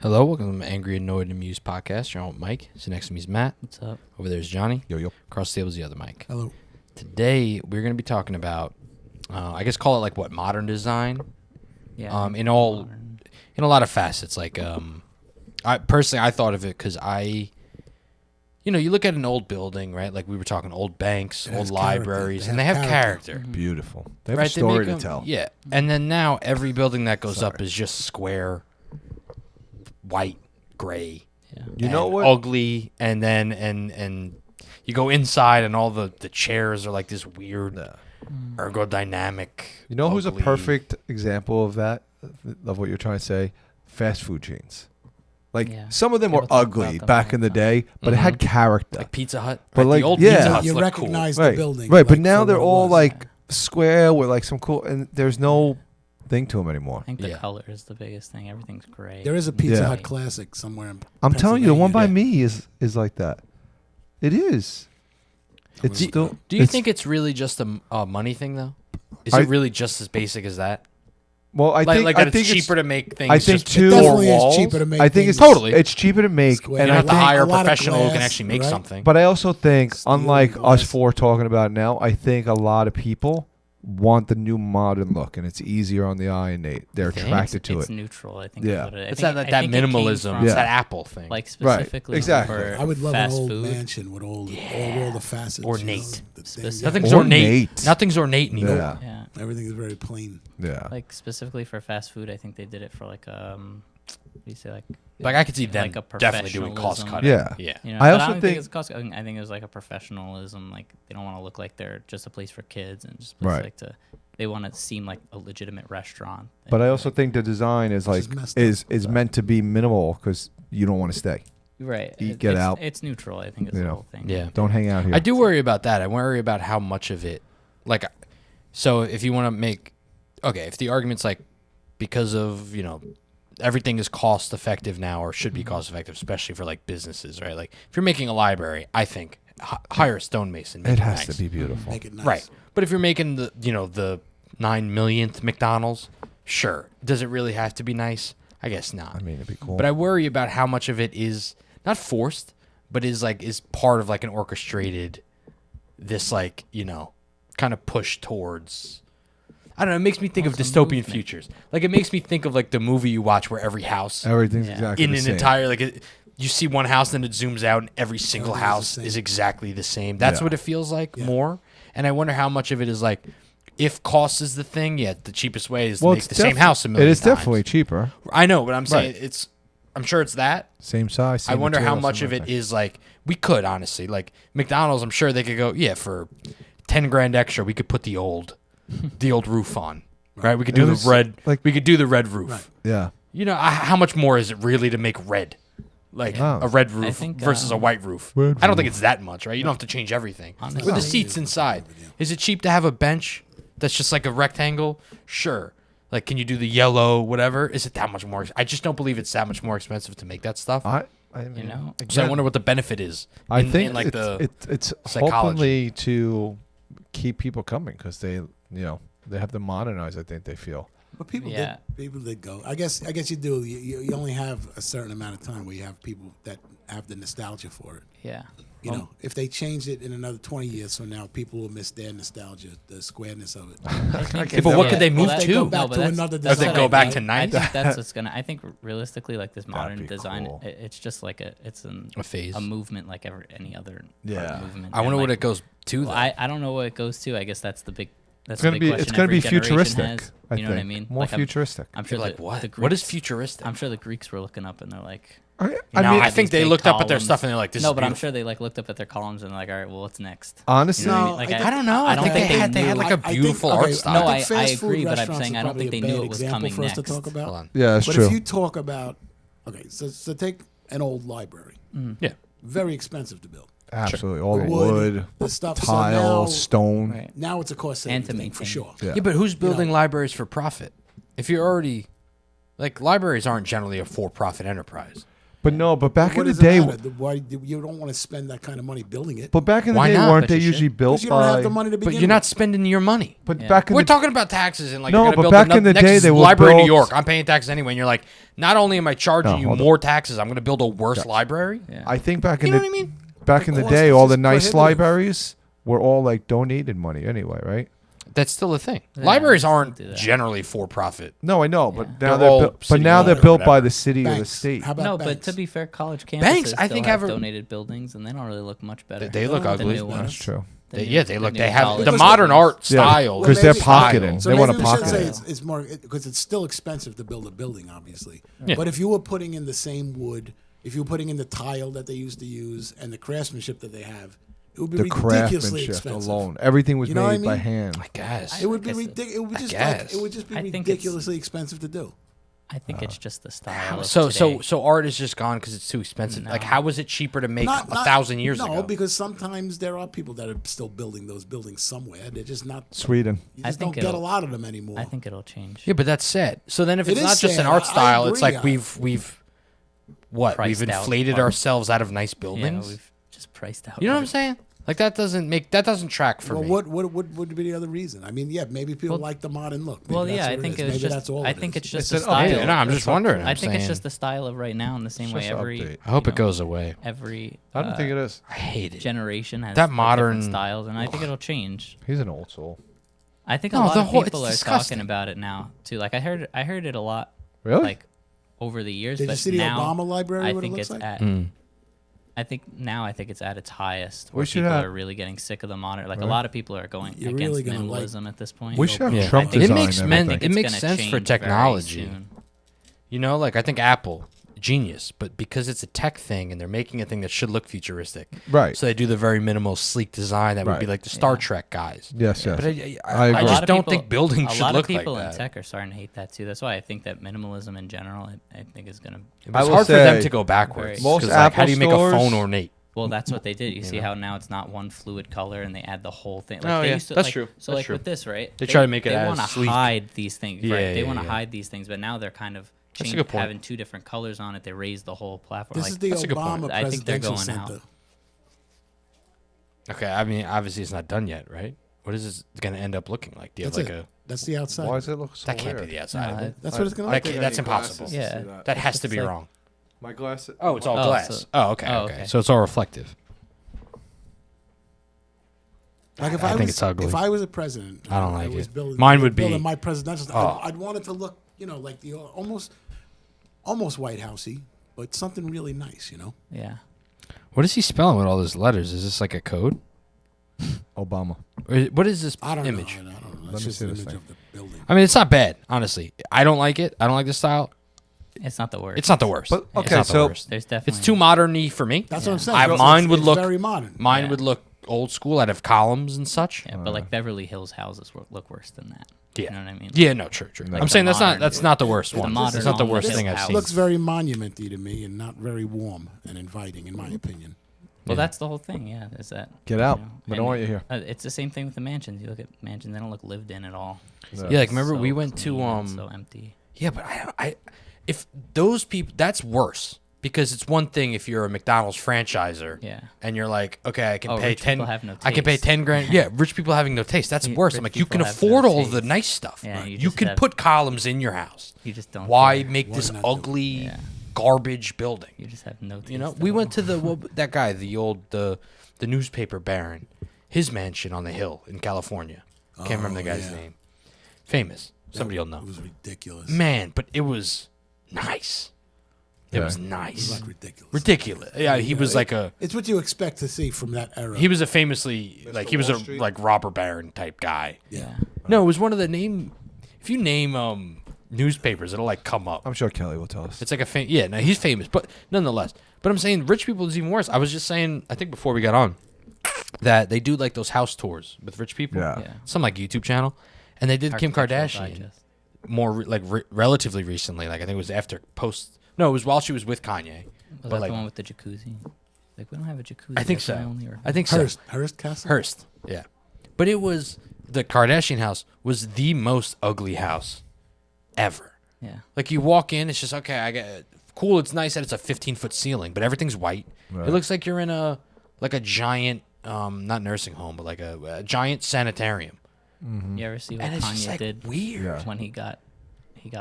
Hello, welcome to Angry, Annoyed, and Amused podcast. You're on with Mike. So next to me is Matt. What's up? Over there is Johnny. Yo. Across the table is the other Mike. Hello. Today, we're going to be talking about, I guess call it like what, modern design? Yeah. In a lot of facets. Like, I thought of it because you look at an old building, right? Like we were talking old banks, old libraries, and they have character. Mm-hmm. Beautiful. They have a story to tell. Yeah. And then now every building that goes up is just square, white, gray. Yeah. You know what? Ugly, and then and you go inside and all the chairs are like this weird ergodynamic. You know who's a ugly- perfect example of that, of what you're trying to say? Fast food chains. Like, Yeah. some of them were People talk ugly about them back all in the the day, but it had character. like Pizza Hut, But right? like, the old yeah. Pizza Huts You look recognize Right, the building. right. But like, now for they're what it all was. like square with like some cool, and there's no thing to them anymore. I think the Yeah. color is the biggest thing. Everything's gray. There is a Pizza Yeah. Hut classic somewhere in I'm telling you, the one by Pennsylvania. me is like that. It is. It's Do- still. Do you it's- think it's really just a money thing though? Is I- it really just as basic as that? Well, I think like I that think it's cheaper to make things. I think just too- It four definitely walls. is cheaper to make. I think it's things Totally. It's cheaper to make, square. and You I have to think. hire a a lot of professional who can glass, actually make right? something. But I also think, Steel unlike glass. us four talking about it now, I think a lot of people want the new modern look, and it's easier on the eye, and they're think? attracted to it's it. neutral. I think. Yeah. Is what it, It's I that think, that I think it came minimalism. from, It's Yeah. that Apple thing. Like specifically exactly. for I would love an fast old food. mansion with all the facets. Ornate. The things, Specific- Nothing's Ornate. ornate. Nothing's ornate anymore. Yeah, Yeah. Everything is very plain. yeah. Like specifically for fast food, I think they did it for like what do you say Like I could see them like a definitely doing cost professionalism. cutting. Yeah. Yeah. You know, I but also don't think- it's cost. I think it was like a professionalism. Like they don't want to look like they're just a place for kids and just a place Right. like to. They want to seem like a legitimate restaurant. But I also think the design is like is messed up. is meant to be minimal because you don't want to stay. right. get it's, out. It's neutral. I think is You the know. whole thing. Yeah. Don't hang out here. I do worry about that. I worry about how much of it, like, so if you want to make, okay, if the argument's like, because of, everything is cost effective now or should be cost effective, especially for like businesses, right? Like if you're making a library, I think hire a stonemason. make It has nice. to be beautiful. Make it nice. Right. But if you're making the 9 millionth McDonald's, sure. Does it really have to be nice? I guess not. I mean, it'd be cool. But I worry about how much of it is not forced, but is part of like an orchestrated, this kind of push towards. I don't know. It makes me think of It's a dystopian movement. futures. Like it makes me think of like the movie you watch where every house Everything's Yeah. exactly in the an same. entire you see one house, then it zooms out, and every single Everything's the house same. is exactly the same. That's Yeah. what it feels like Yeah. more. And I wonder how much of it is like, if cost is the thing, the cheapest way is to Well, make it's the same def- house a million It is times. definitely cheaper. I know, but I'm saying Right. I'm sure it's that. Same size. I Same wonder how material, much same of it everything. is like we could honestly like McDonald's. I'm sure they could go for $10,000 extra. We could put the old roof on, right? We could It do was the red. like- we could do the red roof. Right. Yeah. How much more is it really to make red? Like Oh. a red roof think, versus a white roof. Red I don't think roof. it's that much, right? You don't have to change everything. Honestly. Or the seats inside. Is it cheap to have a bench that's just like a rectangle? Sure. Like, can you do the yellow, whatever? Is it that much more? I just don't believe it's that much more expensive to make that stuff. I mean, You know? So I again, wonder what the benefit is. I in, think in like it's psychology. hopefully to keep people coming because they they have to modernize. I think they feel. But people Yeah. did go. I guess you do. You only have a certain amount of time where you have people that have the nostalgia for it. Yeah. You know, if they change it in another 20 years from now, people will miss their nostalgia, the squareness of it. Yeah, but what could they move If they to? go back but to that's- another Does it design, go back right? to I nice? think that's what's gonna. I think realistically, like this modern be design, cool. it's just like a phase. a movement like any other Yeah. movement. I wonder And, what like, it goes to. well, though. I don't know what it goes to. I guess that's the big. That's It's gonna the be big question it's gonna every be generation futuristic. has. I You know what I think. mean? More Like, futuristic. I'm sure like the, what? the What is Greeks- futuristic? I'm sure the Greeks were looking up and they're like, I think they these big looked up at their columns. stuff and they're like, "This no, is but I'm beautiful." sure they like looked up at their columns and they're like, all right, well, what's next? Honestly, You know what I No, mean? Like, I I don't know. I I don't think think they they had knew. like a beautiful art style. No, I think I fast food agree, but I'm restaurants saying are I don't probably think they a knew bad it was example coming for us to next. talk about. Hold on. yeah, that's But true. if you talk about, so take an old library, Yeah. very expensive to build. Absolutely, all the Wood, wood, the stuff, so tile, now- stone. Right. Now it's a cost saving And to thing for maintain. sure. Yeah. Yeah, but who's building know. libraries for profit? If you're already, like, libraries aren't generally a for-profit enterprise. But no, but back What in the does it day, matter? Why you don't want to spend that kind of money building it? but back in the Why day, not? weren't But they you usually should. built Because you don't by? have the money to begin But you're not with. spending your money. But Yeah. back in We're the talking about taxes and like No, you're gonna but build back the in the next day, they were library in New built- York. I'm paying taxes anyway, and you're like, not only am I charging No, you hold on. more taxes, I'm going to build a worse library. Yeah. I think back in You know the what I mean? back in the cost day, is all the just nice prohibitive. libraries were all like donated money anyway, right? That's still a thing. Yeah, Libraries still aren't do that. generally for profit. No, I know, but now They're all they're but city now owned they're or built by whatever. the city or the Banks. state. How about No, banks? but to be fair, college campuses Banks, I still think, have have a- donated buildings, and they don't really look much better. They look Oh, ugly. The new That's ones. true. The They, new- yeah, they the look. new They have college the Because modern buildings. art style. because they're maybe- pocketing. So They want maybe to we should pocket say it. it's more because it's still expensive to build a building, obviously. Yeah. But if you were putting in the same wood, if you were putting in the tile that they used to use and the craftsmanship that they have, it would be The ridiculously craftsmanship expensive. alone, everything was You know what I made by mean? hand. I guess. It would be guess it- ridiculous. It would I just guess. it would just be I think it's- ridiculously expensive to do. I think it's just the style. Of So today. art is just gone because it's too expensive. Like, No. how was it cheaper to make 1,000 years no, ago? because sometimes there are people that are still building those buildings somewhere. They're just not. Sweden. You I just don't think get a it'll- lot of them anymore. I think it'll change. Yeah, but that's sad. So then, if It it's is not just an sad. art I style, it's agree. like we've what Priced we've out inflated art. ourselves out of nice Yeah, buildings. we've just priced out. You know what I'm art. saying? Like that doesn't track for well, me. what would be the other reason? I mean, yeah, maybe people like the modern look. Maybe Well, that's yeah, what I it think is. it was Maybe just. that's all I it think is. it's just It's the an update. style. Yeah, no, I'm just That's up wondering. to- I I'm think it's saying. just the style of right now, in the same way just an every. update. I hope you it know, goes away. Every. I don't think it is. I hate it. Generation has That like, modern- different styles, and I think it'll change. He's an old soul. I think a No, lot the of whole- people are it's disgusting. talking about it now too. Like I heard it a lot. Really? Like over the years, Did but you see the now Obama library? I what think it it's looks like? at. Mm. I think it's at its highest. We Where should people have- are really getting sick of the modern. Like Right. a lot of people are going You're against really gonna like- minimalism at this point. We should have Yeah. Trump I think It design makes everything. men- it makes gonna sense for change very technology. soon. You know, like I think Apple, genius, but because it's a tech thing and they're making a thing that should look futuristic, Right. so they do the very minimal, sleek design that would be Right. like the Star Yeah. Trek guys. Yes, yes. But I agree. I A just lot of don't people- think buildings A should lot look of people like in that. tech are starting to hate that too. That's why I think that minimalism in general, I think is gonna. It's I will hard for them say to go backwards. most 'cause, like, how Apple do you make a phone stores- ornate? Well, that's what they did. You see how now it's not one fluid color, and they add the whole thing. Like Oh, they yeah. used to, That's like, true. So That's like true. with this, right? They try to make it They as want to sleek. hide these things, Yeah, right? They yeah, want to yeah. hide these things, but now they're kind of That's a good point. having two different colors on it. They raise the whole platform. This Like, is the that's a good point. Obama I think they're Presidential going out. Center. Okay, I mean, obviously it's not done yet, right? What is this going to end up looking like? Do you have That's like it. a? That's the outside. Why does it look so That can't be weird? the outside of No, it. That's what it's going to That look can't- like. that's impossible. Yeah. That has to It's be like- wrong. My glasses. Oh, it's all Oh, glass. so- Oh, okay, oh, okay. okay. So it's all reflective. Like if I I, think was, it's ugly. If I was a president, I don't and like was it. Building, Mine would building be- my presidential. Oh. I'd want it to look, like the almost White Housey, but something really nice, yeah. What is he spelling with all those letters? Is this like a code? Obama. What is this I don't image? know. I don't know. Let It's me just see an this image thing. of the building. I mean, it's not bad, honestly. I don't like it. I don't like the style. It's not the worst. It's not the worst. But, It's okay, not the so- worst. There's definitely. It's too modern-y for me. That's what I'm Yeah. saying. I- It's- mine it's- would it's look- very modern. Mine Yeah. would look old school. I'd have columns and such. Yeah, but like Beverly Hills houses look worse than that. Yeah. You know what I mean? Yeah, no, true. Like I'm the saying modern- that's not the worst the one. modern It's not the on the worst hill thing I've house. seen. Looks very monumenty to me and not very warm and inviting, in my opinion. Well, Yeah. that's the whole thing. Yeah, is that. Get out. you know, We don't and want you here. It's the same thing with the mansions. You look at mansions; they don't look lived in at all. Yeah. Yeah, like remember So we went to clean and so um. empty. Yeah, but I if those people, that's worse because it's one thing if you're a McDonald's franchiser. Yeah. And you're like, okay, I can Oh, pay rich 10. people have no I can pay taste. 10 grand. Yeah, rich people having no taste. That's Yeah, worse. I'm rich like, you can people have no afford all the taste. nice stuff. Yeah, Right. you You just can have- put columns in your house. You just don't. Why care. make Why this not do it? ugly Yeah. garbage building? You just have no. Taste You know, at we all. went to that guy, the newspaper baron, his mansion on the hill in California. Can't remember the Oh, guy's yeah. name. Famous. Somebody will know. It was ridiculous. Man, but it was nice. It Yeah. was It was nice. like ridiculous. Ridiculous. Yeah, he was like a. It's what you expect to see from that era. He was a famously like he was Wall a Street? like robber baron type guy. Yeah. No, it was one of the name. If you name newspapers, it'll like come up. I'm sure Kelly will tell us. It's like a yeah. No, he's famous, but nonetheless. But I'm saying rich people is even worse. I was just saying. I think before we got on, that they do like those house tours with rich people. Yeah. Yeah. Some like YouTube channel, and they did Kim Architectural Kardashian Digest. more relatively recently. Like I think it was after post. No, it was while she was with Kanye. Was But that like the one with the jacuzzi? Like we don't have a jacuzzi. I think that's so. my only I think so. Hearst Castle. Hearst. Yeah. But it was the Kardashian house was the most ugly house ever. Yeah. Like you walk in, it's just okay. I got cool. It's nice that it's a 15-foot ceiling, but everything's white. Right. It looks like you're in a giant, not nursing home, but like a giant sanitarium. Mm-hmm. You ever see what And it's just Kanye like did weird. Yeah. when he got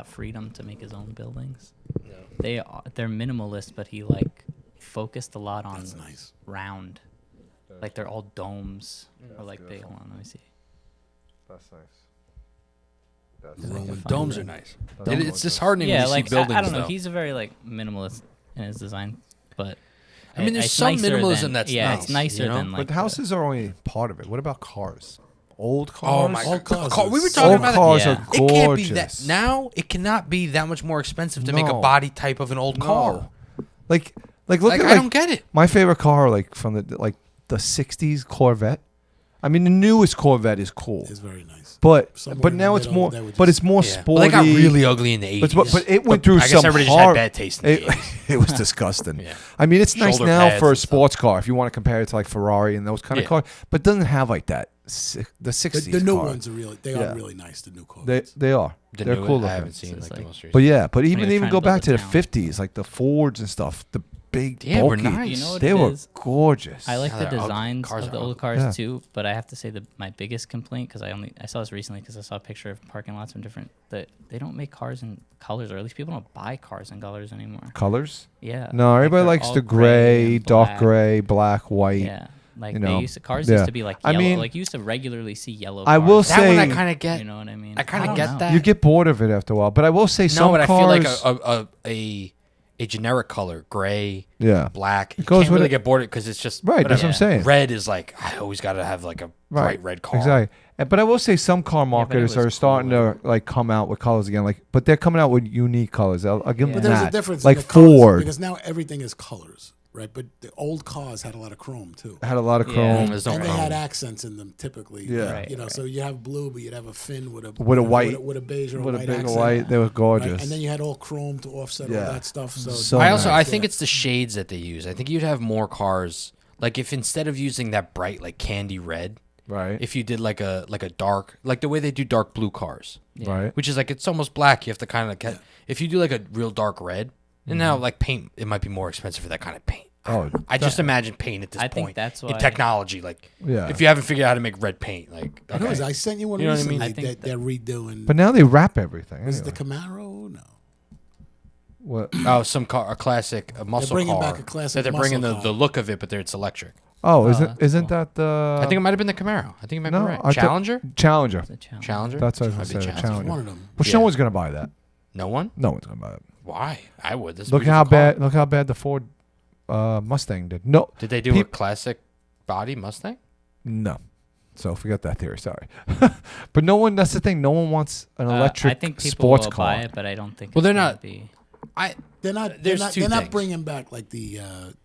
freedom to make his own buildings? No. They're minimalist, but he like focused a lot on That's nice. round, like they're all domes or like big. beautiful. Hold on, let me see. That's nice. Roman Domes are Domes. nice. Domes It's are disheartening Yeah, when you like see buildings. I don't know. though. He's a very like minimalist in his design, but I mean, there's it's some nicer minimalism than- that's yeah, nice, it's nicer you know? than like But houses are only part of it. What about cars? Old cars? Oh my Old god! cars We were is- talking Old about cars Yeah. are that. It can't be that gorgeous. now. It cannot be that much more expensive to make a No. body type of an old car. No. Like look Like, at I don't get it. my favorite car, like from the 60s Corvette. I mean, the newest Corvette is cool, It's very nice. but Somewhere in the now it's middle, more, they were but just- it's more Yeah. sporty. Well, they got really ugly in the 80s. but it went through I guess some everybody hard. just had bad taste in the It, 80s. it was disgusting. Yeah. I mean, it's nice Shoulder now pads for a and stuff. sports car if you want to compare it to like Ferrari and those kind of Yeah. cars, but it doesn't have like that. The 60s. The new car. ones are really, they Yeah. are really nice. The new They Corvettes. they are. The They're new cool one, I looking. haven't seen It's like the like- most recent. But yeah, but you're even trying to go build back a to the town. 50s, like the Fords and stuff, the big Yeah, we're bulky. nice. You know what They it were is? gorgeous. I like Yeah, the they're ugly. designs Cars of the are old ugly. cars Yeah. too, but I have to say my biggest complaint, because I saw this recently because I saw a picture of parking lots from different, that they don't make cars in colors, or at least people don't buy cars in colors anymore. colors. Yeah. No, like everybody they're likes all the gray, and dark black. gray, black, white. Yeah. Like you they know, cars yeah. used to be like I yellow. mean, like you used to regularly see yellow I cars. will That one I say- kind of get. You know what I mean? I kinda don't get know. that. You get bored of it after a while, but I will say some No, but I cars. feel like a generic color, gray, yeah, black. You goes can't with really it. get bored of it because it's just right. That's what I'm Yeah. saying. Red is like I always got to have like a bright red car. Exactly. But I will say some car but it marketers was are starting cool. to like come out with colors again. Like, but they're coming out with unique colors. I'll give Yeah. them But there's that. a difference Like in the colors, Ford because now everything is colors, right? But the old cars had a lot of chrome too. had a lot of Yeah. chrome. There's no And they chrome. had accents in them typically. Yeah. Right, you know, right. so you have blue, but you'd have a fin with a white- with a beige or With a a white big accent. white, they were right? gorgeous. And then you had all chrome to offset Yeah. all that stuff. So, So I also I nice. think it's the shades that they use. I think you'd have more cars like if instead of using that bright like candy red, right, if you did like a dark like the way they do dark blue cars, Yeah. right. which is like it's almost black. You have to kind of get if you do like a real dark red, and now like paint, it might be more expensive for that kind of paint. Oh, I just imagine paint at this I point. think that's in why- technology, like Yeah. if you haven't figured out how to make red paint, like I know, okay. I sent you one You know what I mean? recently I think that they're redoing. But now they wrap everything. is it Anyway. the Camaro? No. What? Oh, some car, a classic, a muscle bringing car. back a classic that they're bringing muscle the car. look of it, but it's electric. Oh, that's isn't cool. that the? I think it might have been the Camaro. I think it might no, be right. I thought- Challenger. Challenger. It's a challenge. Challenger. That's what I Might was be going to say. Challenger. Challenger. One of them. Which Yeah. no one's gonna buy that. No one. No one's gonna buy it. Why? I would. This is a Look beautiful how car. bad. Look how bad the Ford Mustang did. No, Did they do a Peop- classic body Mustang? no. So forget that theory. Sorry, but no one. That's the thing. No one wants an electric I think people sports will car. buy it, but I don't think. Well, it's they're gonna not- Be, They're not. They're There's not. two They're not things. bringing back like the.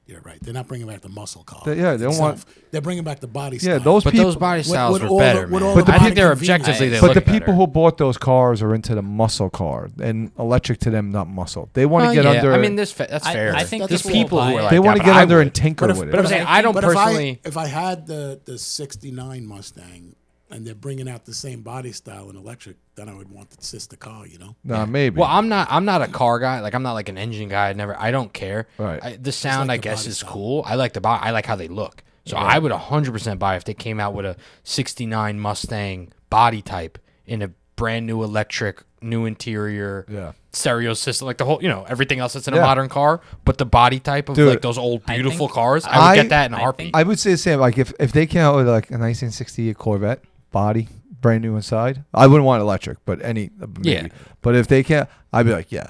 You're right. They're not bringing back the muscle car. Yeah, they don't want- itself. They're bringing back the body. Yeah, style. those But people. those body With- styles with were all the- better, with man. all the I think they're body objectively they convenience. But look the better. people who bought those cars are into the muscle car, and electric to them not muscle. They want to get yeah. under. I mean, that's I fair. think there's people will people who buy are it. like they that, want to but get I under would. and tinker But if- with it. But I'm saying I don't But personally. if I had the '69 Mustang and they're bringing out the same body style in electric, then I would want the sister car. You know. Nah, maybe. Well, I'm not a car guy. Like I'm not like an engine guy. I don't care. Right. The sound, like I the guess, body is style. cool. I like I like how they look. So I would 100% buy if they came out with a '69 Mustang body type in a brand new electric, new interior, Yeah. stereo system, like the whole, everything else that's in Yeah. a modern car, but the body type of Dude, like those old I beautiful think- cars, I would I- get that in a I heartbeat. think- I would say the same. Like if they came out with like a 1968 Corvette body, brand new inside, I wouldn't want electric, but maybe. Yeah. But if they can't, I'd be like, yeah,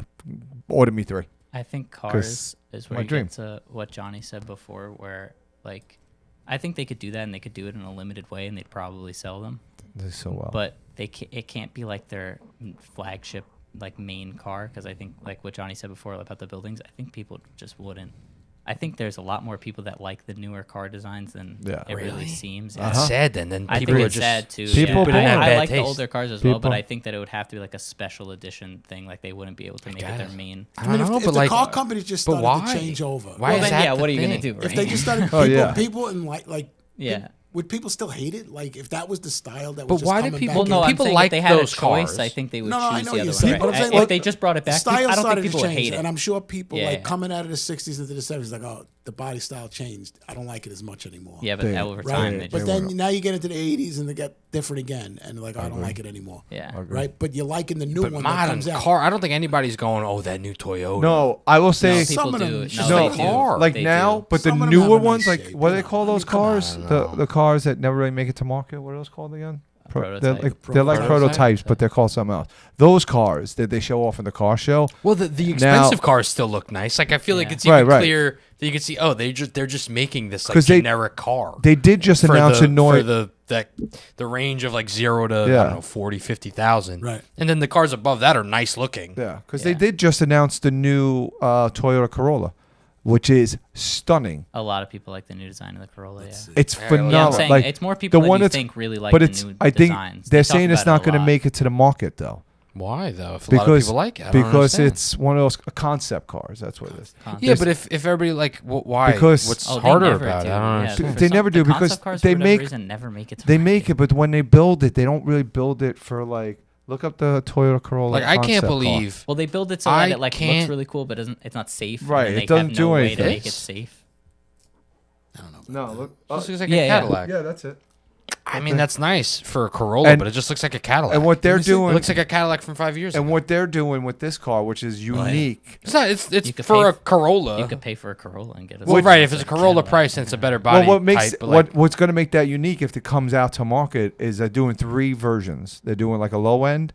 order me 3. I think cars is where my you dream. get to what Johnny said before, where like, I think they could do that and they could do it in a limited way and they'd probably sell them. This is so well. But it can't be like their flagship like main car, because I think like what Johnny said before about the buildings, I think people just wouldn't. I think there's a lot more people that like the newer car designs than Yeah. it really Really? seems. That's Uh-huh. sad. Then I people think are it's just sad too. People yeah. born- have I bad like the taste. older cars as well, but People- I think that it would have to be like a special edition thing. Like they wouldn't be able to make it their guess. main. I don't know, if but the like, car companies just but started why? to change over. Why Well, is then, that yeah, the what are you gonna thing? do? If Right? they just started Oh, yeah. people and like Yeah. would people still hate it? Like if that was the style that But was just why do coming people- back Well, no, in? I'm people saying like if they had those a choice, cars. I think they would No, I choose know the you're other saying, way. but I'm Right? saying, If like, they just brought it the back, style I don't started think to people would change, hate it. and I'm sure people Yeah, like yeah. coming out of the '60s into the '70s, like, oh, the body style changed. I don't like it as much anymore. Yeah, but They- over Right. time, they But just, then now you get into the '80s and they get different again, and like, I don't like it anymore. yeah. Right. But you're liking the new But one that modern comes out. car, I don't think anybody's going, oh, that new Toyota. No, I will say No, people some of them do. just No, no they do. car. like They now, do. but the Some of them have newer a nice ones, like shape, what do you they know. call I mean, those come on, cars? I don't The know. cars that never really make it to market. What are those called again? They're Prototype. they're like Prototype? prototypes, but they're called something else. Those cars that they show off in the car show. Well, the expensive cars still look nice. Like I feel like Yeah. it's even Right. clear that you can see. Oh, they're just making this like 'Cause they- generic car. They did just for announce the, a noise. for the range of like 0 to I Yeah. don't know 40,000-50,000. Right. And then the cars above that are nice looking. Yeah, because Yeah. they did just announce the new Toyota Corolla, which is stunning. A lot of people like the new design of the Corolla. Yeah. It's Yeah, phenomenal. Yeah, I'm saying like it's more people the than one you that's, think really like but the it's new I think designs. they're They talk saying it's about not it a going to lot. make it to the market though, Why though? If a lot of because people like it, I don't because understand. it's one of those concept cars. That's what it is. Yeah, but if everybody like why? Because- What's Oh, they harder never about do. it? I don't Yeah, understand. for They some- never do the because concept cars, they for whatever make- reason, never make it to They market. make it, but when they build it, they don't really build it for like. Look up the Toyota Corolla. Like I can't concept car. believe. Well, they build it so I that it like looks can't- really cool, but it's not safe. Right, And it they doesn't have do no way anything. to make it safe. I don't know. No, look. It just looks like yeah, a yeah. Cadillac. yeah, that's it. I mean, that's nice for a Corolla, And- but it just looks like a Cadillac. And what they're it doing, looks like a Cadillac from 5 years and ago. what they're doing with this car, which is unique. It's not. It's You could for pay a Corolla. You could pay for a Corolla and get a. well, right. If it's a like Corolla Cadillac. price and it's a better body Well, what makes type, but like, what's going to make that unique if it comes out to market is they're doing 3 versions. They're doing like a low end,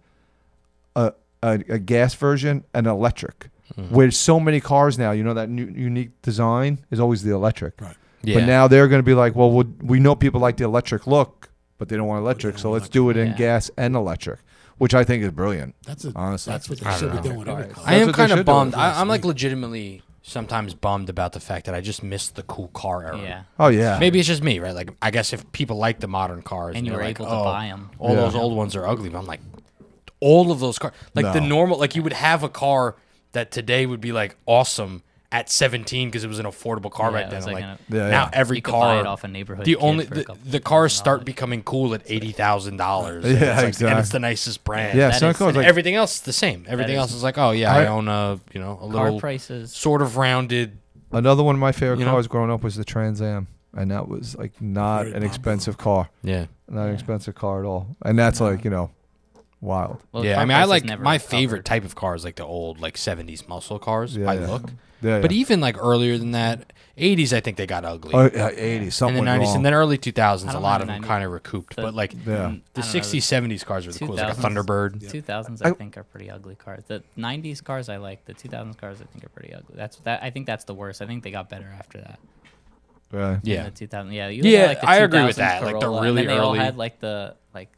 a gas version, and an electric. Mm-hmm. With so many cars now, you know that new, unique design is always the electric. Right. yeah. But now they're going to be like, well, we know people like the electric look, but they don't want electric, don't so want let's do it in Yeah. gas and electric, which I think is brilliant. That's Honestly. That's what they I don't should be know. doing with every Right. car. I That's am what they kind should of do. bummed. Yeah, I'm like sweet. legitimately sometimes bummed about the fact that I just missed the cool car era. Yeah, Oh yeah, Maybe it's just me, right? Like I guess if people like the modern cars and you they're were like, able to oh, buy them. all Yeah. those old ones are ugly. But I'm like, all of those cars, like the No. normal, like you would have a car that today would be like awesome at 17 because it was an affordable car Yeah, back it then. was I'm like like, Yeah, now yeah. every You could buy car, it off a neighborhood. the kid only for a couple the cars start $1,000. becoming cool at $80,000. Yeah, and it's exactly. and it's the nicest brand. yeah. that Some is- cars And like everything else is the same. Everything is- else is like, oh yeah, I I- own a a car little prices. sort of rounded. another one of my favorite You know? cars growing up was the Trans Am, and that was like not Very an popular. expensive car, Yeah. not an Yeah. expensive car at all, and that's No. like wild. Well, Yeah, car I mean, I prices like never my recovered. favorite type of car is like the old like 70s muscle cars Yeah, by yeah. look. Yeah, But yeah. even like earlier than that, 80s I think they got ugly. Oh, yeah, 80s, and something then 90s wrong. and then early 2000s I a don't lot mind of the them 90s. kind of recouped. The- But like Yeah. the I don't know, 60s 70s cars were the coolest, like a 2000s. Thunderbird. 2000s, I- I think, are pretty ugly cars. The 90s cars I like. The 2000s cars I think are pretty ugly. I think that's the worst. I think they got better after that. Right. Yeah. In the 2000. Yeah. You Yeah, had, like, the I agree with 2000s that, like, the Corolla, really and then they all early- had like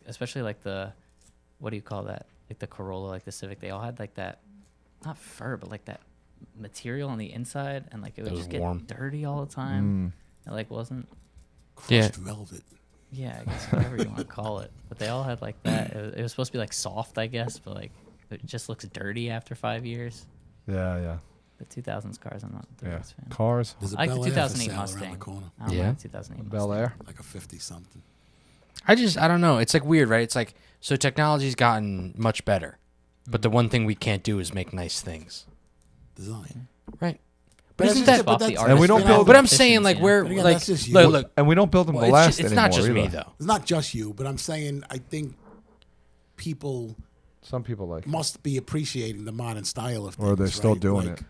especially like the, what do you call that? Like the Corolla, like the Civic. They all had like that, not fur, but like that material on the inside, and like it would was just get warm. dirty all the time. Mm. It like wasn't. Yeah. Crushed velvet. Yeah, I guess whatever you want to call it. But they all had like that. It was supposed to be like soft, I guess, but like it just looks dirty after 5 years. Yeah, yeah, The 2000s cars, I'm not the yeah. biggest fan. Cars, There's a I like the Bel Air for 2008 sale around Mustang. the corner, I don't Yeah. like the 2008 Bel Mustang. Air. like a 50 something. I don't know. It's like weird, right? It's like so technology's gotten much better. But the one thing we can't do is make nice things. Design. Right. But But isn't that's- that but Swap the that's- artist And we don't for build- the But I'm efficiency, saying like you know? we're But again, like that's just you. look, and we don't build them well, to it's, last it's anymore. not just me either. though. It's not just you, but I'm saying I think people Some people like, it. must be appreciating the modern style of things. Or they're still right? doing Like, it.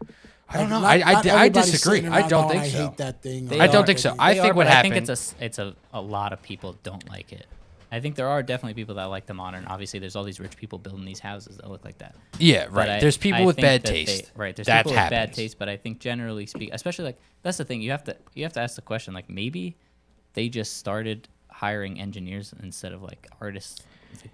I don't know. not I everybody's disagree. sitting I around don't going, think so. I hate that thing. They I are- don't think so. I they think are, what but happened. I think it's a lot of people don't like it. I think there are definitely people that like the modern. Obviously, there's all these rich people building these houses that look like that. Yeah, But right. I- There's people I with think bad that taste. right. There's That people with bad happens. taste, but I think generally speak, especially like that's the thing. You have to ask the question like maybe they just started hiring engineers instead of like artists.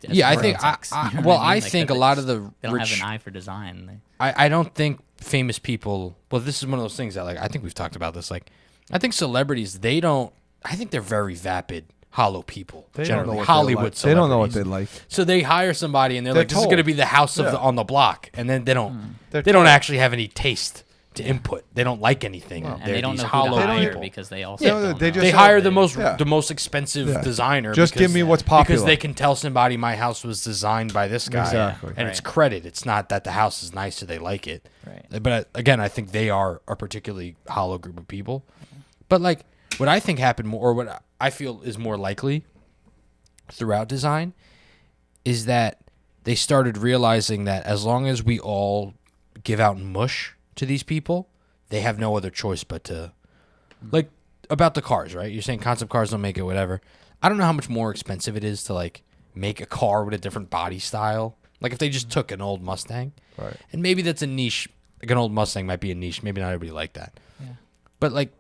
as Yeah, I think. architects, you know what Well, mean? I Like, think that a lot of the they don't rich. have an eye for design. I don't think famous people. Well, this is one of those things that like I think we've talked about this. Like, I think celebrities they don't. I think they're very vapid, hollow people. They don't know generally, what Hollywood. They, like. They don't know what they celebrities. like. So they hire somebody and they're They're like, "This is told. going to be the house of Yeah. on the block," and then they don't. They're They don't told. actually have any taste. to input. They don't like anything. and They're they don't these know who hollow to hire people. because they also Yeah, don't they know. just They so- hire Yeah. the most expensive Yeah. designer. Just give me what's popular. because they can tell somebody my house was designed by this guy. Exactly. And it's Right. credit. It's not that the house is nice so they like it. Right. But again, I think they are a particularly hollow group of people. But like what I think happened more, or what I feel is more likely throughout design, is that they started realizing that as long as we all give out mush to these people, they have no other choice but to, like, about the cars, right? You're saying concept cars don't make it, whatever. I don't know how much more expensive it is to like make a car with a different body style. Like if they just took an old Mustang, Right. and maybe that's a niche. Like an old Mustang might be a niche. Maybe not everybody like that. Yeah. But like,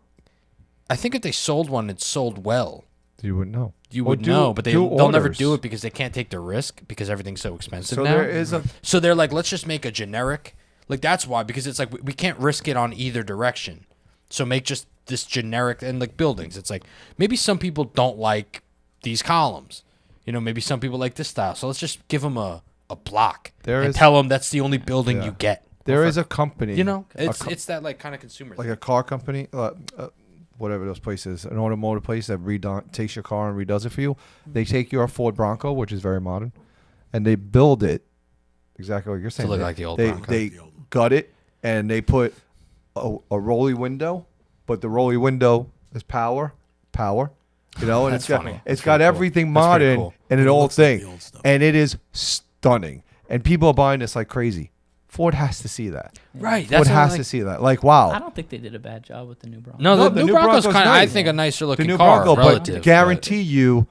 I think if they sold one, it sold well. You wouldn't know. You Well, would do- know, but do they'll never orders. do it because they can't take the risk because everything's so expensive So now. there is a So they're like, let's just make a generic. Like that's why, because it's like we can't risk it on either direction. So make just this generic, and like buildings. It's like maybe some people don't like these columns. You know, maybe some people like this style. So let's just give them a block and tell them that's the only building you get. there is a company. You know, a it's that like kind of consumer like thing. a car company, whatever those places, an automotive place that takes your car and redoes it for you. They take your Ford Bronco, which is very modern, and they build it exactly like you're saying. look like the old they, Bronco. They gut it and they put a rolly window, but the rolly window is power. You know, and That's it's got funny. it's That's got pretty cool. everything That's pretty modern cool. in an It old looks like thing, the old stuff. and it is stunning. And people are buying this like crazy. Ford has to see that. Right. Ford That's what I'm has like, to see that. Like, wow. I don't think they did a bad job with the new Bronco. No, No, the new Bronco's kind of, I nice. think, a nicer The looking new car Bronco, relative. but guarantee you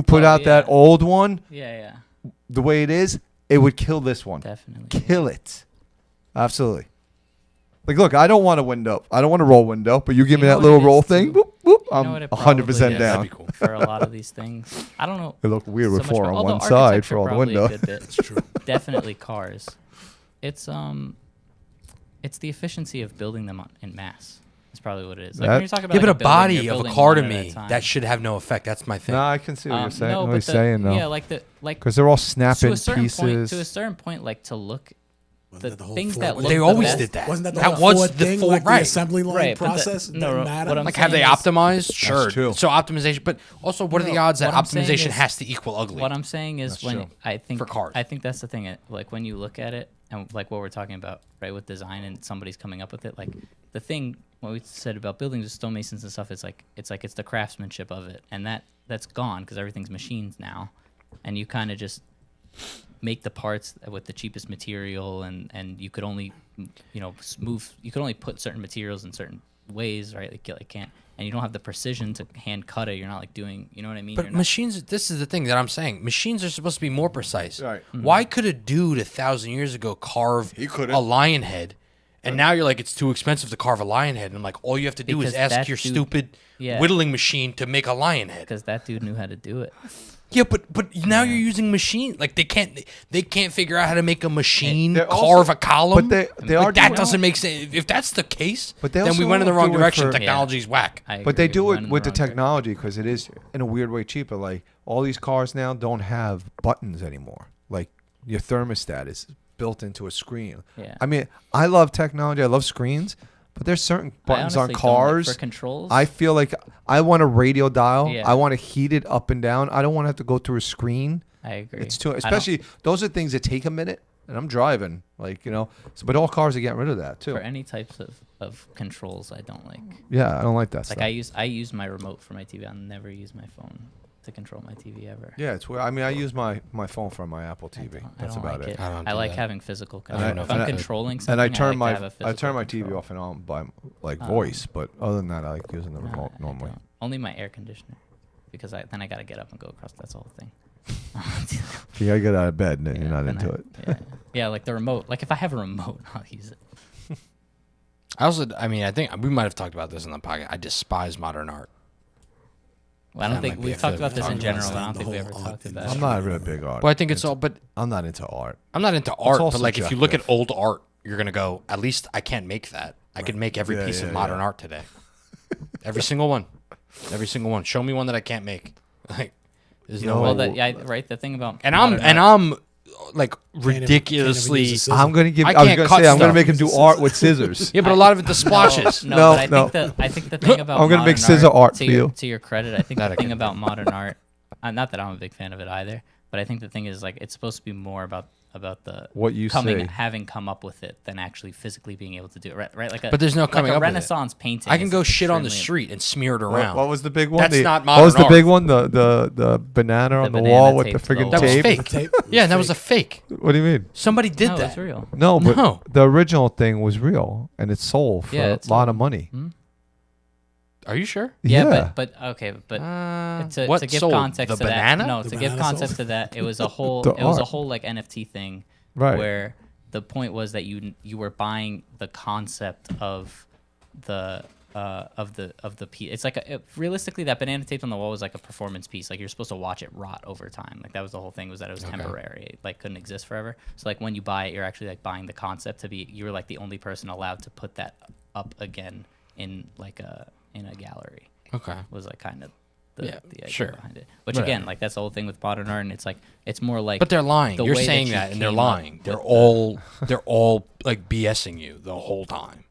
put Oh, out that yeah. old one Yeah, the way it is, it would kill this one. definitely. Kill it. Absolutely. Like, look, I don't want a window. I don't want a roll window, but you give You me know that what little it is, roll too? thing, boop, boop, You know I'm what it 100% probably is? That'd down. be cool. For a lot of these things, I don't know. It look weird with so four much, on although one side architecture for all the probably a window. good bit. It's true. Definitely cars. It's the efficiency of building them in mass. That's probably what it is. Like That- when you're talking about Yeah, like but a body building, you're of a building car to one at a me, time. that should have no effect. That's my thing. No, I can see what you're saying. No, what but you're saying, though. yeah, like Because they're all to snapping a certain pieces. point. To a certain point, like to look Wasn't the that the whole things Ford- that wasn't look They the always best- did that. Wasn't that the That whole was Ford the thing, Ford, like right. the assembly line Right, but the- process? no, Doesn't no, matter? what I'm Like, have they saying is- optimized? Sure. true. So optimization, but also, what are the No, odds that what I'm saying optimization is- has to equal ugly? What I'm saying is That's when true. I think For cars. I think that's the thing. Like when you look at it and like what we're talking about, right, with design and somebody's coming up with it. Like the thing what we said about buildings with stonemasons and stuff. It's the craftsmanship of it, and that's gone because everything's machines now, and you kind of just make the parts with the cheapest material, and you could only you could only put certain materials in certain ways, right? Like can't. And you don't have the precision to hand cut it. You're not like doing, you know what I mean? But You're not- machines, this is the thing that I'm saying. Machines are supposed to be more precise. Right. Why could a dude 1,000 years ago carve couldn't. a lion head, and now you're like, it's too expensive to carve a lion head? And I'm like, all you have to do Because is ask that your dude- stupid Yeah. whittling machine to make a lion head. because that dude knew how to do it. Yeah, but now you're using machine. Like they can't figure out how to make a machine They're carve also- a column. but they Like, are that doing- doesn't make sense. If that's the case, But they then we also went in the wrong do it direction. for- Technology's whack. I But they agree, do we it went in with the wrong direction. technology because it is in a weird way cheaper. Like all these cars now don't have buttons anymore. Like your thermostat is built into a screen. Yeah. I mean, I love technology. I love screens, but there's certain buttons on honestly don't, like, cars. for controls. I feel like I want a radio dial. Yeah. I want to heat it up and down. I don't want to have to go through a screen. I agree. It's too, I don't- especially those are things that take a minute. And I'm driving, like so, but all cars are getting rid of that too. for any types of controls. I don't like. Yeah, I don't like that Like stuff. I use my remote for my TV. I'll never use my phone to control my TV ever. Yeah, it's where I mean I use my phone for my Apple I TV. don't- I That's don't about like it. I don't I do like that. having physical I don't control. know If if I'm I- controlling something, And I turn like to have a I turn my physical TV control. off and on by like Oh. voice, but other than that, I like using the No, remote I normally. don't. Only my air conditioner, because then I gotta get up and go across. That's the whole thing. You gotta get out of bed, and then you're Yeah, not then into it. Yeah, like the remote. Like if I have a remote, I'll use it. I think we might have talked about this in the podcast. I despise modern art. Well, I don't That think might be we've a talked fit about this to in talk general. about. But I don't The think we whole ever art talked thing. about I'm it. not really a big art. Well, I think it's all, but I'm not into art. I'm not into art. all But like, if you look at subjective. old art, you're gonna go. At least I can't make that. I can make every Yeah, piece of yeah, modern yeah. art today. Every single one. Every single one. Show me one that I can't make. Like, there's no, No. way. Well, right. The thing about And modern art- I'm like Can't even ridiculously. use a scissor. I'm gonna give. I I was can't gonna cut say I'm gonna stuff. make him do art with scissors. Yeah, but a lot of it the splotches. No, No, but no. I think the thing about I'm gonna make modern scissor art to for your, you. To your credit, I think That the I thing can about do. modern art, not that I'm a big fan of it either, but I think the thing is like it's supposed to be more about the What you coming say. having come up with it than actually physically being able to do it. Right? Like a, But there's no like coming a up with it. Renaissance painting. I can is go shit on the extremely- street and smear it What, around. what was the big one? That's not What was the modern big art. one? The banana on the banana wall with the taped to the friggin' wall. That was tape. fake. Tape? Yeah, and that was a fake. What do you mean? Somebody did No, that. it's real. No, but No. the original thing was real and it sold for Yeah, a it's lot sold. of money. Are you sure? Yeah, but okay, but what to give sold? context The to banana? that, no, The to give banana context sold? to that, it was a whole The it was a art. whole like NFT thing, Right. where the point was that you were buying the concept of the piece. It's like realistically that banana tape on the wall was like a performance piece. Like you're supposed to watch it rot over time. Like that was the whole thing, was that it was temporary. It like couldn't exist forever. So like when you buy it, you're actually like buying the concept to be. You were like the only person allowed to put that up again in like in a gallery. Okay. Was like kind of Yeah, the idea sure. behind it. Which Whatever. again, like that's the whole thing with modern art, and it's like it's more like. But they're lying. the You're way that saying you that, and they're came up lying. They're with all like BSing you the whole time.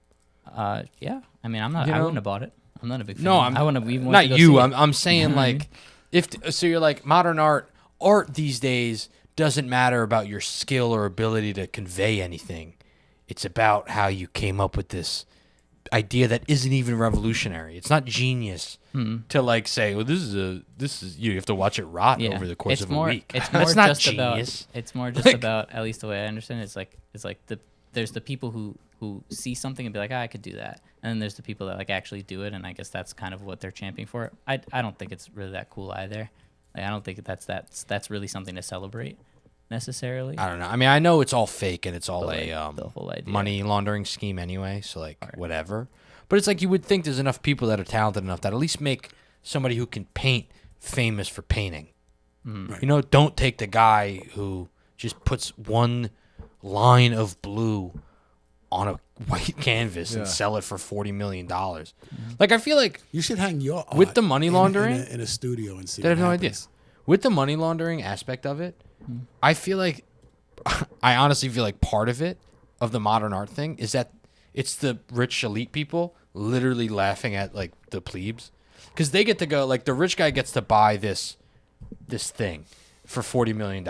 Yeah. I mean, I'm not. You I know? wouldn't have bought it. I'm not a big fan. No, I wouldn't have even went not to go you. see it. I'm saying like, so you're like modern art. Art these days doesn't matter about your skill or ability to convey anything. It's about how you came up with this idea that isn't even revolutionary. It's not genius to like say, well, this is you have to watch it rot Yeah. over the course It's of more, a week. It's more That's not just genius. about. It's more just Like- about, at least the way I understand it, it's like there's the people who see something and be like, I could do that, and then there's the people that like actually do it, and I guess that's kind of what they're championing for. I don't think it's really that cool either. Like, I don't think that's really something to celebrate necessarily. I don't know. I mean, I know it's all fake and it's all But, a like, the whole idea. money laundering scheme anyway. So like whatever. But it's like you would think there's enough people that are talented enough that at least make somebody who can paint famous for painting. Right. You know, don't take the guy who just puts one line of blue on a white canvas and Yeah. sell it for $40 million. Like I feel like You should hang your art With the money in- laundering? in a studio and see. they have what no idea. happens. With the money laundering aspect of it, I feel like I honestly feel like part of it, of the modern art thing, is that it's the rich elite people literally laughing at like the plebes, because they get to go, like the rich guy gets to buy this thing for $40 million,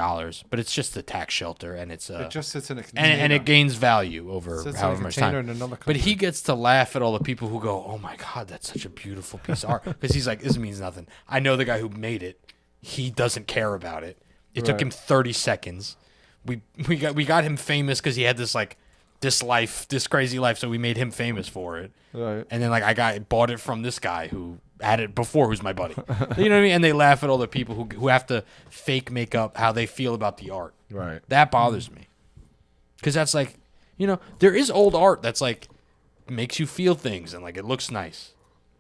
but it's just a tax shelter and it's It just sits in a and it gains value over Sits in a however much container time. in another But he country. gets to laugh at all the people who go, "Oh my God, that's such a beautiful piece of art," because he's like, "This means nothing. I know the guy who made it. He doesn't care about it. It took Right. him 30 seconds. We got him famous because he had this like this crazy life, so we made him famous for it. Right. And then like I bought it from this guy who had it before, who's my buddy. You know what I mean? And they laugh at all the people who have to fake make up how they feel about the art. Right. That bothers me. Because that's like, you know, there is old art that's like makes you feel things and like it looks nice.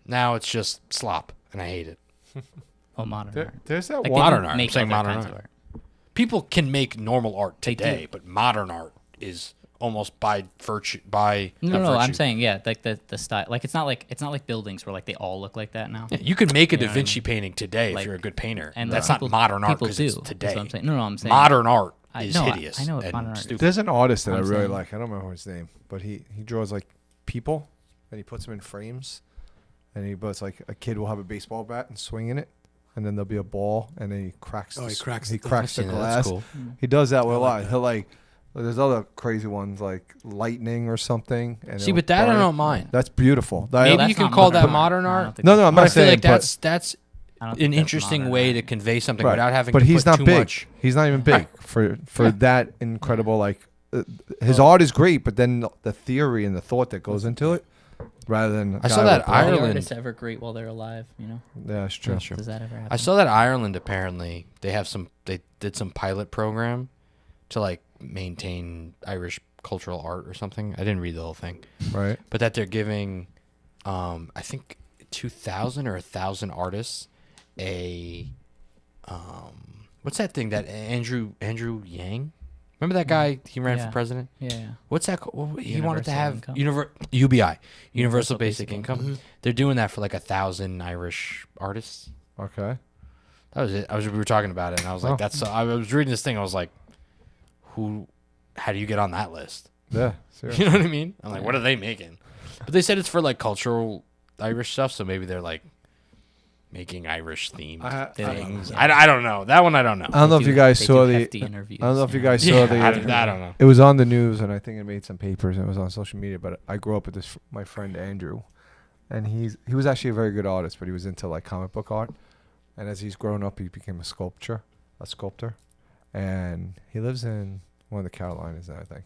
Now it's just slop and I hate it. Well, modern art. There's that Like, one. they Modern don't art. make I'm saying other modern kinds art. of People can make normal art They do. today, but modern art is almost by virtue by No, not no, I'm virtue. saying yeah, like the style. Like it's not like buildings where like they all look like that now. Yeah, you could make a You know Da what I Vinci painting today Like- if you're a good painter. And That's people- not modern art people because do. it's That's today. what I'm saying. No, I'm saying Modern art I is know, hideous. I know what and modern art is. stupid. There's an artist that I'm I really saying- like. I don't remember his name, but he draws like people, and he puts them in frames, and but like a kid will have a baseball bat and swing in it, and then there'll be a ball, and then he cracks. Oh, he s- cracks He the- cracks I've the seen that. That's glass. cool. He does that with a I like lot. that. He'll like. There's other crazy ones like lightning or something. And See, it'll but that I burn. don't mind. That's beautiful. That- Maybe that's you can not call modern that art. modern I don't art. think No, no, that's I'm But not I feel saying. like that's I don't an think that's interesting modern way art. to convey something Right. without having but to he's put not too big. much. He's not even big Right. for that incredible like. His art is great, but then the theory and the thought that goes into it, rather than a I saw guy that with Are blood. the Ireland- artists ever great while they're alive? You know, Yeah, it's true. That's true. does that ever happen? I saw that Ireland apparently they did some pilot program to like maintain Irish cultural art or something. I didn't read the whole thing, Right. but that they're giving, I think 2,000 or 1,000 artists a, what's that thing that Andrew Yang? Remember that guy? He ran Yeah. for president. Yeah. What's that? He wanted to Universal have income? UBI, Universal Basic Basic Income. Income. They're doing that for like 1,000 Irish artists. Okay. That was it. We were talking about it, and I was like, Oh. "That's." I was reading this thing. I was like, how do you get on that list? Yeah, seriously. You know what I mean? I'm like, what are they making? But they said it's for like cultural Irish stuff, so maybe they're like making Irish themed things. I don't know. That one I don't know. I don't know if you guys saw the. Interviews, I don't know if you guys saw the. I don't know. It was on the news, and I think it made some papers, and it was on social media. But I grew up with this my friend Andrew, and he was actually a very good artist, but he was into like comic book art. And as he's grown up, he became a sculptor, and he lives in one of the Carolinas, I think.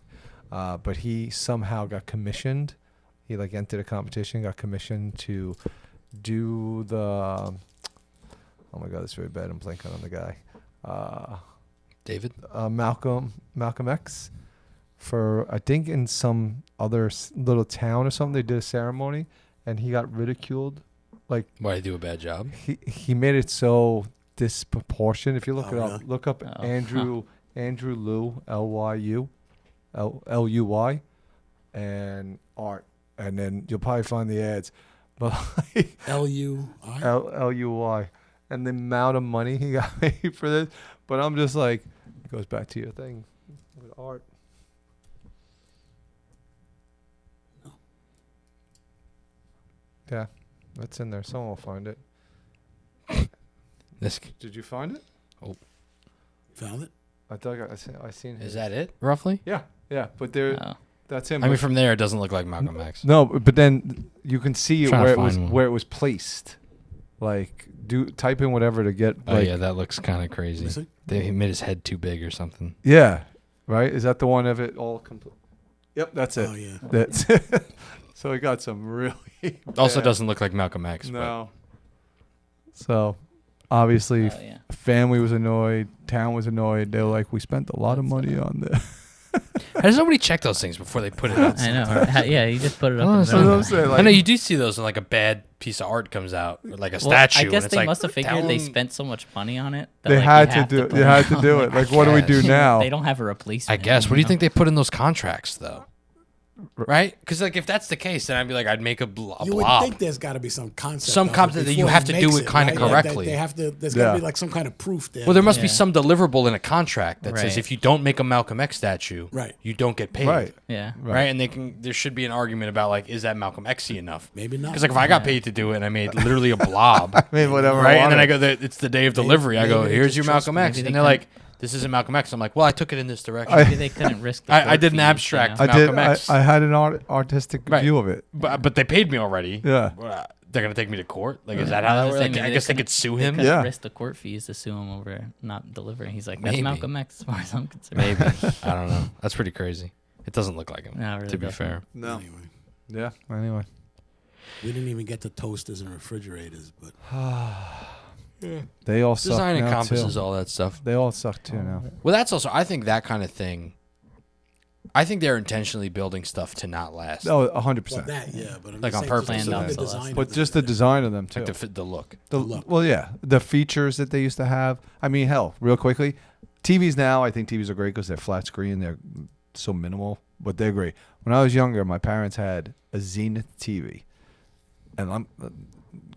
But he somehow got commissioned. He like entered a competition, got commissioned to do the. Oh my God, it's very bad. I'm blanking on the guy. David? Malcolm X. For I think in some other little town or something, they did a ceremony, and he got ridiculed. Like, why do a bad job? He made it so disproportionate. If you look it up, really? look up Andrew Liu, Luy, and art, and then you'll probably find the ads. But like, L-U-I? Luy, and the amount of money he got paid for this. But I'm just like, it goes back to your thing with art. Yeah, that's in there. Someone will find it. Did you find it? Found it? I thought I seen his. Is that it, roughly? Yeah. But there, that's him. I mean, from there, it doesn't look like Malcolm X. No, but then you can see Trying where to it was find one. where it was placed. Like, type in whatever to get. Oh, Like, yeah, that looks kind of Let me crazy. see. He made his head too big or something. yeah, right. Is that the one of it all complete? Yep, that's it. Oh, yeah. That's so he got some really. Also bad- doesn't look like Malcolm X. No. So, obviously, family was annoyed. Town was annoyed. They were like, "We spent a lot of money on this." How does nobody check those things before they put it out? I know. Yeah, you just put it up. Oh, and that's what down. I'm saying, I know you do see those when like a bad piece of art comes out, or like a Well, statue. I guess and it's they like, must have tell figured they them- spent so much money on it. That They like, had you to have do. put They it had to on. do it. Like, what do we do guess. now? They don't have a replacement. I guess. What do you know? think they put in those contracts, though? Right? Because like if that's the case, then I'd be like, I'd make a You would blob. think there's got to be some concept. Some of it concept that you before have he to do makes it kinda right? Like, correctly. they have to. There's got to Yeah. be like some kind of proof there. Well, there must be Yeah. some deliverable in a contract that says Right. if you don't make a Malcolm X statue, Right. you don't get paid. Right. Yeah. Right. And there should be an argument about like, is that Malcolm X-y enough? Maybe not. Because like if I got paid to do it and I made literally a blob, I mean, whatever. right? And then I wanted. go, it's the day of delivery. I go, maybe they here's just your trust Malcolm me. X, Maybe and they they're can- like, this isn't Malcolm X. I'm like, well, I took it in this direction. Maybe they couldn't risk. The I court did an fees, abstract. You know? I did. Malcolm X. I had an artistic Right. view of it. But they paid me already. Yeah. Well, they're gonna take me to court. Like, is that I how that was works? saying Like, I maybe guess they couldn't- could sue they him. couldn't Yeah. risk the court fees to sue him over not delivering. He's like, that's Maybe. Malcolm X as far as I'm concerned. Maybe. I don't know. That's pretty crazy. It doesn't look like him. No, it really to be doesn't. fair. No. Anyway, Yeah. Anyway. we didn't even get to toasters and refrigerators, but They all suck Design now encompasses too. all that stuff. They all suck too now. Well, that's also. I think that kind of thing. I think they're intentionally building stuff to not last. Oh, well, 100%. that yeah, but I'm Like just on saying, purpose. just Planned the obsolescence. design But of just it. the design of them too. Like to fit the look. The look. Well, yeah, the features that they used to have. I mean, hell, real quickly, TVs now. I think TVs are great because they're flat screen. They're so minimal, but they're great. When I was younger, my parents had a Zenith TV, and I'm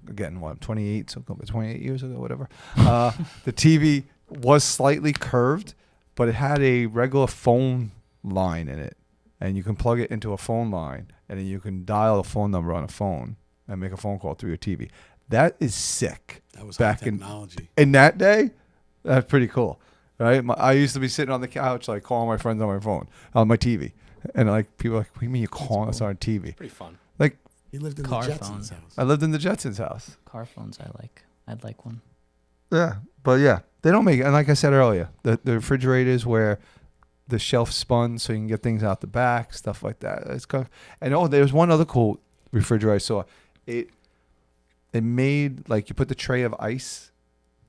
again, what, I'm 28, so 28 years ago, whatever. The TV was slightly curved, but it had a regular phone line in it, and you can plug it into a phone line, and then you can dial a phone number on a phone and make a phone call through your TV. That is sick. That was back high technology. in that day. That's pretty cool, right? I used to be sitting on the couch, like calling my friends on my phone, on my TV, and like people are like, "What do you mean you're calling us on our TV?" Pretty fun. Like, He lived in Car the Jetsons' phones. house. I lived in the Jetsons' house. Car phones, I like. I'd like one. Yeah, but yeah, they don't make it. And like I said earlier, the refrigerators where the shelf spun so you can get things out the back, stuff like that. It's kind of, and there's one other cool refrigerator I saw. It made like you put the tray of ice,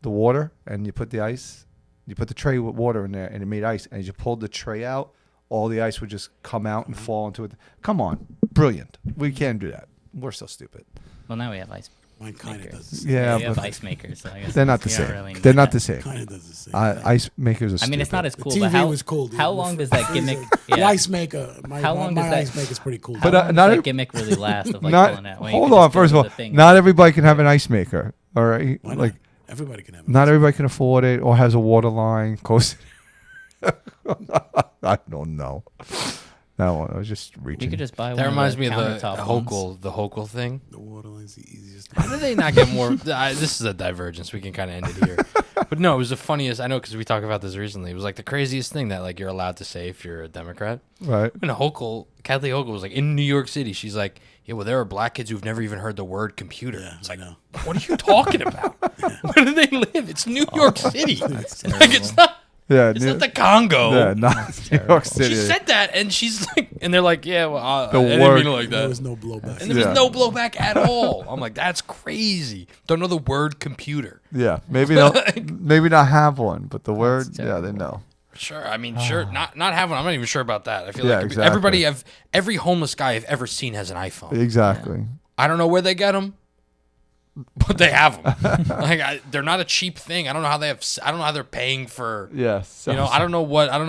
the water, and you put the ice, you put the tray with water in there, and it made ice. And as you pulled the tray out, all the ice would just come out and fall into it. Come on, brilliant. We can't do that. We're so stupid. Well, now we have ice. Mine kind of does the same. Yeah, we have but ice makers. So I guess they're not the you don't same. really They're need not that. the same. Kind of does the same. Ice makers are I mean, it's not stupid. as The cool. TV but how, was cool. How The long does freezer- that gimmick? The Yeah. ice maker. My, How long my does that- ice maker is pretty cool. But, How long not does every- that gimmick really last of like pulling that? When you hold can on. just go First to of the all, thing not and- everybody can have an ice maker. All right, Why not? like Everybody can have. not everybody can afford it or has a water line close. I don't know. No, I was just reaching. You could just buy one. That reminds of me of the countertop ones. Hochul thing. The waterline's the easiest. How did they not get more? This is a divergence. We can kind of end it here. But no, it was the funniest. I know because we talked about this recently. It was like the craziest thing that like you're allowed to say if you're a Democrat. Right. And Kathleen Hochul was like in New York City. She's like, yeah, well, there are black kids who've never even heard the word computer. Yeah, It's I like, know. what are you talking about? Where do they live? It's New York City. That's Like it's not. Yeah. It's not the Congo. Yeah, not New terrible. York City. She said that, and she's like, and they're like, yeah, well, I The didn't word- mean it like There that. was no blowback. And there was Yeah. no blowback at all. I'm like, that's crazy. Don't know the word computer. Yeah, maybe maybe not have one, but the word, yeah, they terrible. know. Sure, I mean, sure, not have one. I'm not even sure about that. I feel Yeah, like exactly. every homeless guy I've ever seen has an iPhone. Exactly. I don't know where they get them, but they have them. Like they're not a cheap thing. I don't know how I don't know how they're paying for. Yes. You know, I don't know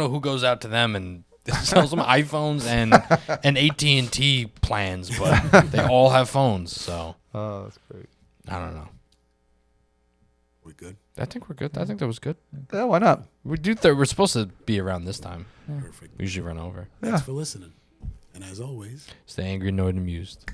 who goes out to them and sells them iPhones and AT&T plans, but they all have phones. So Oh, that's great. I don't know. We good? I think we're good. I think that was good. Yeah, why not? We're supposed to be around this time. Perfect. We usually run over. Thanks for listening. And as always, Stay angry, annoyed, and amused.